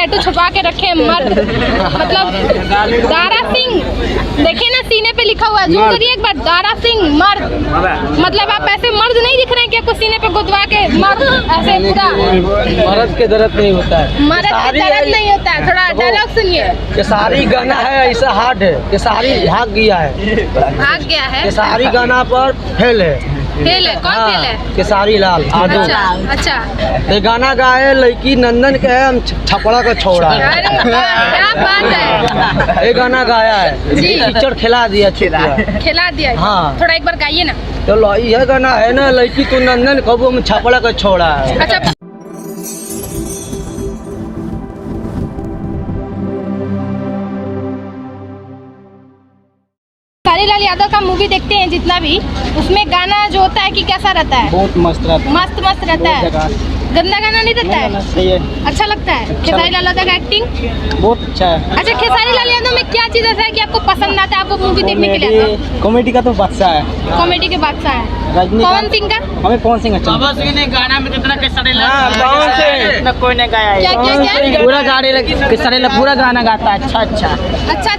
Tattoo छुपा के रखे मर्द, मतलब दारा सिंह, देखिए ना सीने पे लिखा हुआ है, जूम करिए एक बार, दारा सिंह मर्द, मतलब आप ऐसे मर्द नहीं दिख रहे हैं कि आपको सीने पे गुदवा के मर्द ऐसे पूरा। मर्द के दर्द नहीं होता है, मर्द के दर्द नहीं होता है, थोड़ा डायलॉग सुनिए। केसारी गाना है ऐसा हार्ड है, केसारी भाग गया है, केसारी गाना पर फेल है। फेल है? कौन फेल है? केसारी लाल आदो। अच्छा ये गाना गाए लड़की नंदन के है, हम छपड़ा का छोड़ा है। अरे क्या बात है, ये गाना गाया है जी। टीचर खिला दिया, खिला दिया। हाँ। थोड़ा एक बार गाइए ना। तो यह गाना है ना, लड़की तू नंदन कबू हम छपड़ा का छोड़ा है। अच्छा खेसारी लाल यादव का मूवी देखते हैं जितना भी, उसमें गाना जो होता है कि कैसा रहता है? बहुत मस्त रहता है, मस्त रहता है, गंदा गाना नहीं रहता है? सही है, अच्छा लगता है खेसारी लाल यादव का एक्टिंग? बहुत अच्छा है। अच्छा खेसारी लाल यादव में क्या चीज ऐसा है कि आपको पसंद आता है, आपको मूवी देखने के लिए आता है? कॉमेडी का तो बादशाह है, कॉमेडी के बादशाह है। रजनीकांत। पवन सिंह का? हमें पवन सिंह अच्छा गाना में कितना केसारी लाल कोई ने गाया क्या पूरा गाड़ी केसारी लाल पूरा गाना गाता है। अच्छा अच्छा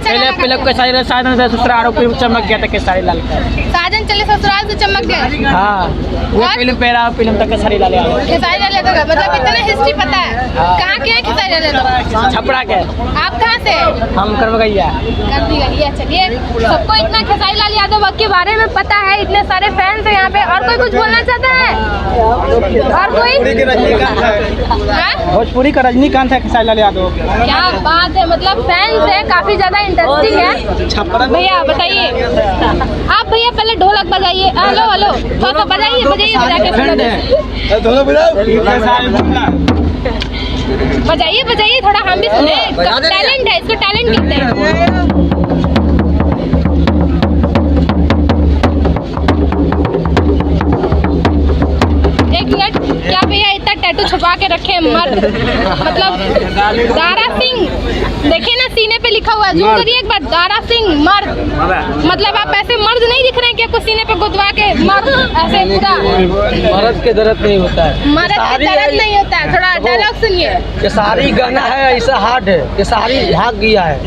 पहले केसारी लाल साजन ससुराल आरोपी चमक गया था केसारी लाल का। साजन चले ससुराल से चमक गए। हाँ वो फिल्म पहला फिल्म तक केसारी लाल यादव। खेसारी लाल यादव का मतलब इतना हिस्ट्री पता है। कहाँ के हैं खेसारी लाल यादव? छपरा के। आप कहाँ से? हम करवगैया। कर दी गई है। चलिए सबको इतना खेसारी लाल यादव के बारे में पता है, इतने सारे फैंस हैं यहाँ पे। और कोई कुछ बोलना चाहता है? और कोई? भोजपुरी का रजनीकांत है खेसारी लाल यादव। क्या बात है, मतलब फैंस है काफी ज्यादा इंटरेस्टिंग है। भैया बताइए आप, भैया पहले ढोलक बजाइए। हेलो हेलो थोड़ा सा बजाइए बजा के सुना दे। बजाइए थोड़ा, हम भी सुने। टैलेंट है, इसको टैलेंट कहते हैं। एक मिनट, क्या भैया इतना टैटू छुपा के रखे मर्द, मतलब दारा सिंह, देखिए ना सीने पे लिखा हुआ है, जूम करिए एक बार, दारा सिंह मर्द, मतलब आप ऐसे मर्द नहीं दिख रहे हैं कि आपको सीने पे गुदवा के मर्द ऐसे पूरा। मर्द के दर्द नहीं होता है, मर्द के दर्द नहीं होता है, थोड़ा डायलॉग सुनिए। केसारी गाना है ऐसा हार्ड है, केसारी भाग गया है,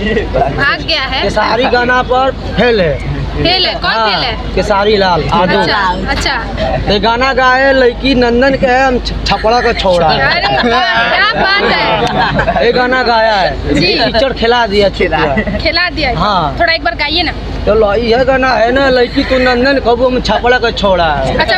केसारी गाना पर फेल है। फेल है? कौन फेल है? केसारी लाल आदो। अच्छा ये गाना गाए लड़की नंदन के है, हम छपड़ा का छोड़ा है। अरे क्या बात है, ये गाना गाया है जी। टीचर खिला दिया, खिला दिया। हाँ। थोड़ा एक बार गाइए ना। तो यह गाना है ना, लड़की तू नंदन कबू हम छपड़ा का छोड़ा है। अच्छा